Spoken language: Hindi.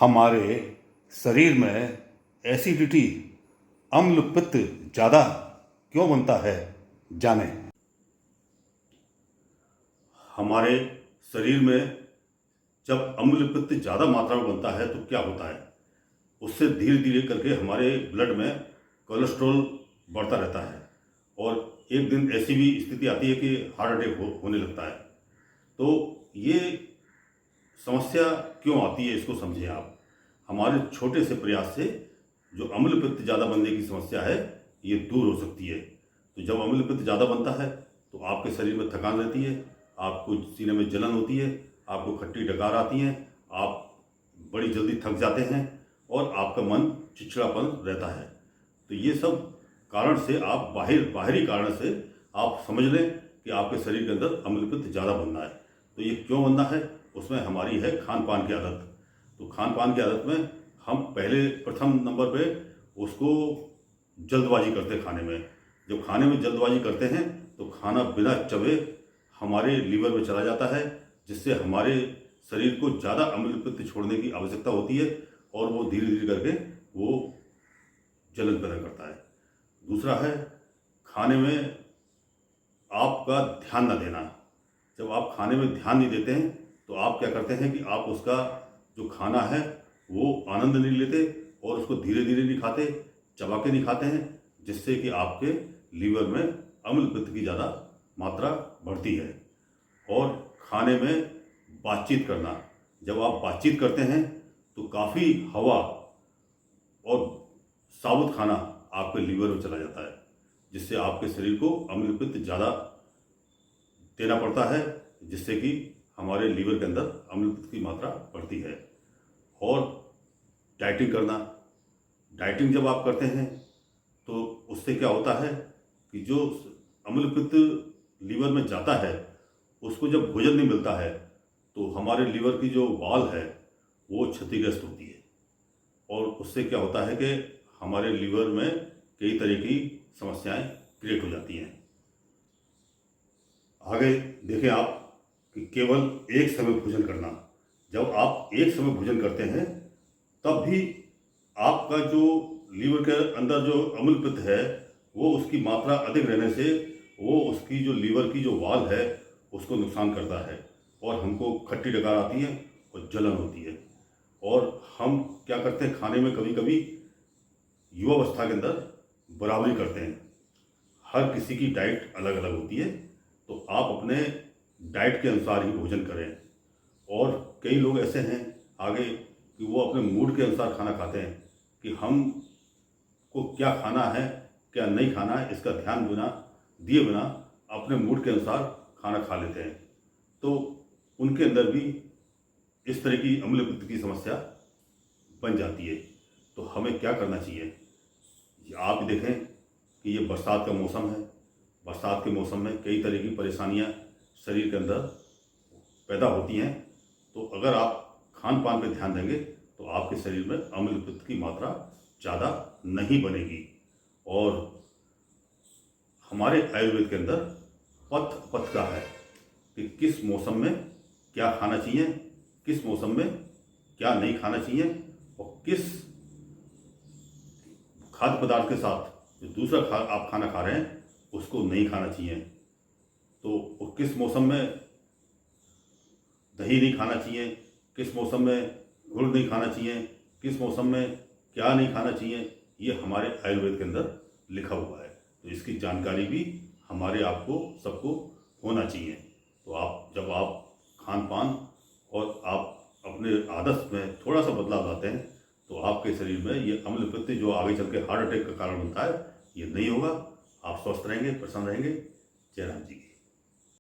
हमारे शरीर में एसिडिटी अम्ल पित्त ज़्यादा क्यों बनता है, जानें। हमारे शरीर में जब अम्ल पित्त ज़्यादा मात्रा में बनता है तो क्या होता है, उससे धीरे धीरे करके हमारे ब्लड में कोलेस्ट्रॉल बढ़ता रहता है और एक दिन ऐसी भी स्थिति आती है कि हार्ट अटैक होने लगता है। तो ये समस्या क्यों आती है, इसको समझें आप। हमारे छोटे से प्रयास से जो अम्ल पित्त ज़्यादा बनने की समस्या है ये दूर हो सकती है। तो जब अम्ल पित्त ज़्यादा बनता है तो आपके शरीर में थकान रहती है, आपको सीने में जलन होती है, आपको खट्टी डकार आती हैं, आप बड़ी जल्दी थक जाते हैं और आपका मन चिड़चिड़ापन रहता है। तो ये सब कारण से आप बाहरी कारण से आप समझ लें कि आपके शरीर के अंदर अम्ल पित्त ज़्यादा बनना है। तो ये क्यों बनना है, उसमें हमारी है खान पान की आदत। तो खान पान की आदत में हम प्रथम नंबर पे उसको जल्दबाजी करते हैं खाने में। जब खाने में जल्दबाजी करते हैं तो खाना बिना चबे हमारे लीवर में चला जाता है, जिससे हमारे शरीर को ज़्यादा अम्ल पित्त छोड़ने की आवश्यकता होती है और वो धीरे धीरे करके वो जलन पैदा करता है। दूसरा है खाने में आपका ध्यान न देना। जब आप खाने में ध्यान नहीं देते हैं तो आप क्या करते हैं कि आप उसका जो खाना है वो आनंद नहीं लेते और उसको धीरे धीरे नहीं खाते, चबा के नहीं खाते हैं, जिससे कि आपके लीवर में अम्ल पित्त की ज़्यादा मात्रा बढ़ती है। और खाने में बातचीत करना, जब आप बातचीत करते हैं तो काफ़ी हवा और साबुत खाना आपके लीवर में चला जाता है, जिससे आपके शरीर को अम्ल पित्त ज़्यादा देना पड़ता है, जिससे कि हमारे लीवर के अंदर अम्ल पित्त की मात्रा बढ़ती है। और डाइटिंग करना, डाइटिंग जब आप करते हैं तो उससे क्या होता है कि जो अम्ल पित्त लीवर में जाता है उसको जब भोजन नहीं मिलता है तो हमारे लीवर की जो वॉल है वो क्षतिग्रस्त होती है और उससे क्या होता है कि हमारे लीवर में कई तरह की समस्याएं क्रिएट हो जाती हैं। आगे देखें आप कि केवल एक समय भोजन करना। जब आप एक समय भोजन करते हैं तब भी आपका जो लीवर के अंदर जो अम्ल पित्त है वो उसकी मात्रा अधिक रहने से वो उसकी जो लीवर की जो वॉल है उसको नुकसान करता है और हमको खट्टी डकार आती है और जलन होती है। और हम क्या करते हैं, खाने में कभी कभी युवावस्था के अंदर बराबरी करते हैं। हर किसी की डाइट अलग अलग होती है, तो आप अपने डाइट के अनुसार ही भोजन करें। और कई लोग ऐसे हैं आगे कि वो अपने मूड के अनुसार खाना खाते हैं कि हम को क्या खाना है क्या नहीं खाना है इसका ध्यान दिए बिना अपने मूड के अनुसार खाना खा लेते हैं। तो उनके अंदर भी इस तरह की अम्ल पित्त की समस्या बन जाती है। तो हमें क्या करना चाहिए, आप देखें कि ये बरसात का मौसम है। बरसात के मौसम में कई तरह की परेशानियां शरीर के अंदर पैदा होती हैं। तो अगर आप खान पान पर ध्यान देंगे तो आपके शरीर में अम्ल पित्त की मात्रा ज़्यादा नहीं बनेगी। और हमारे आयुर्वेद के अंदर पथ का है कि किस मौसम में क्या खाना चाहिए, किस मौसम में क्या नहीं खाना चाहिए और किस खाद्य पदार्थ के साथ जो दूसरा आप खाना खा रहे हैं उसको नहीं खाना चाहिए। तो किस मौसम में दही नहीं खाना चाहिए, किस मौसम में गुड़ नहीं खाना चाहिए, किस मौसम में क्या नहीं खाना चाहिए, ये हमारे आयुर्वेद के अंदर लिखा हुआ है। तो इसकी जानकारी भी हमारे आपको सबको होना चाहिए। तो जब आप खान पान और आप अपने आदत में थोड़ा सा बदलाव लाते हैं तो आपके शरीर में ये अम्ल पित्त जो आगे चल के हार्ट अटैक का कारण बनता है ये नहीं होगा। आप स्वस्थ रहेंगे, प्रसन्न रहेंगे। जय राम जी की।